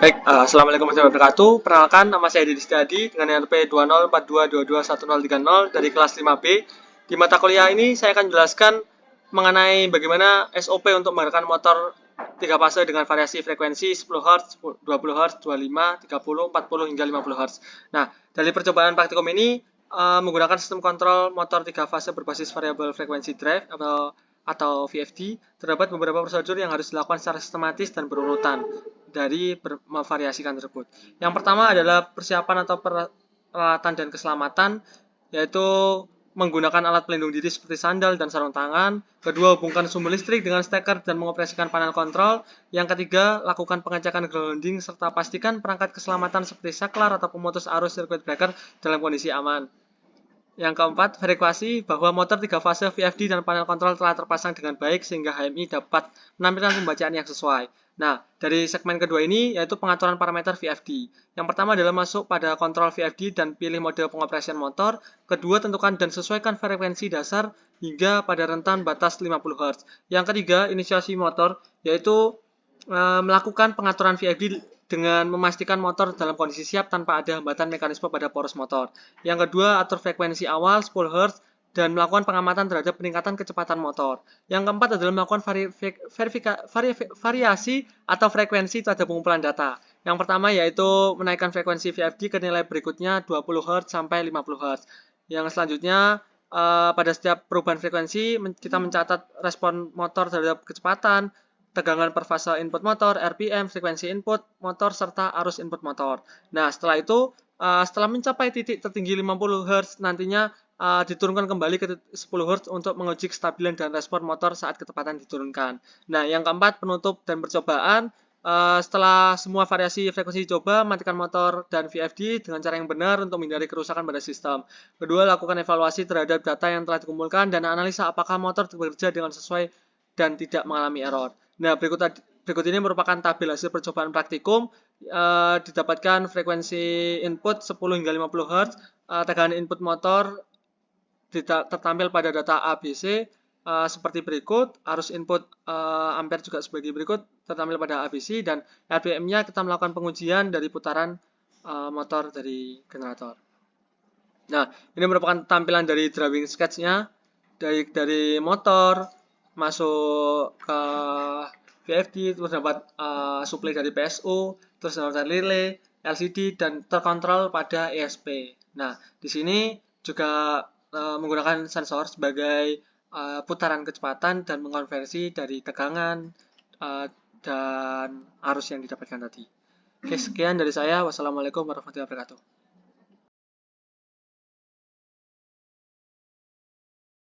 Baik, Assalamualaikum warahmatullahi wabarakatuh. Perkenalkan, nama saya Deddy Setiadi dengan NRP 2042221030 dari kelas 5B. Di mata kuliah ini saya akan jelaskan mengenai bagaimana SOP untuk menggerakkan motor 3 fase dengan variasi frekuensi 10 Hz, 20 Hz, 25, 30, 40 hingga 50 Hz. Nah, dari percobaan praktikum ini menggunakan sistem kontrol motor 3 fase berbasis variabel frekuensi drive atau VFD, terdapat beberapa prosedur yang harus dilakukan secara sistematis dan berurutan dari memvariasikan tersebut. Yang pertama adalah persiapan atau peralatan dan keselamatan, yaitu menggunakan alat pelindung diri seperti sandal dan sarung tangan. Kedua, hubungkan sumber listrik dengan steker dan mengoperasikan panel kontrol. Yang ketiga, lakukan pengecekan grounding serta pastikan perangkat keselamatan seperti saklar atau pemutus arus circuit breaker dalam kondisi aman. Yang keempat, verifikasi bahwa motor 3 fase VFD dan panel kontrol telah terpasang dengan baik sehingga HMI dapat menampilkan pembacaan yang sesuai. Nah, dari segmen kedua ini yaitu pengaturan parameter VFD. Yang pertama adalah masuk pada kontrol VFD dan pilih mode pengoperasian motor. Kedua, tentukan dan sesuaikan frekuensi dasar hingga pada rentan batas 50 Hz. Yang ketiga, inisiasi motor, yaitu melakukan pengaturan VFD dengan memastikan motor dalam kondisi siap tanpa ada hambatan mekanisme pada poros motor. Yang kedua, atur frekuensi awal 10 Hz dan melakukan pengamatan terhadap peningkatan kecepatan motor. Yang keempat adalah melakukan variasi atau frekuensi terhadap pengumpulan data. Yang pertama yaitu menaikkan frekuensi VFD ke nilai berikutnya 20 Hz sampai 50 Hz. Yang selanjutnya pada setiap perubahan frekuensi kita mencatat respon motor terhadap kecepatan, tegangan per fase input motor, RPM, frekuensi input motor, serta arus input motor. Nah, setelah itu, setelah mencapai titik tertinggi 50 Hz, nantinya diturunkan kembali ke 10 Hz untuk menguji kestabilan dan respon motor saat ketepatan diturunkan. Nah, yang keempat, penutup dan percobaan. Setelah semua variasi frekuensi dicoba, matikan motor dan VFD dengan cara yang benar untuk menghindari kerusakan pada sistem. Kedua, lakukan evaluasi terhadap data yang telah dikumpulkan dan analisa apakah motor bekerja dengan sesuai dan tidak mengalami error. Nah, berikut ini merupakan tabel hasil percobaan praktikum. Didapatkan frekuensi input 10 hingga 50 Hz, tegangan input motor tertampil pada data ABC seperti berikut, arus input ampere juga sebagai berikut, tertampil pada ABC, dan RPM-nya kita melakukan pengujian dari putaran motor dari generator. Nah, ini merupakan tampilan dari drawing sketch-nya dari motor masuk ke VFD, terus dapat suplai dari PSU, terus dapat relay, LCD, dan terkontrol pada ESP. Nah, di sini juga menggunakan sensor sebagai putaran kecepatan dan mengkonversi dari tegangan dan arus yang didapatkan tadi. Oke, sekian dari saya. Wassalamualaikum warahmatullahi wabarakatuh.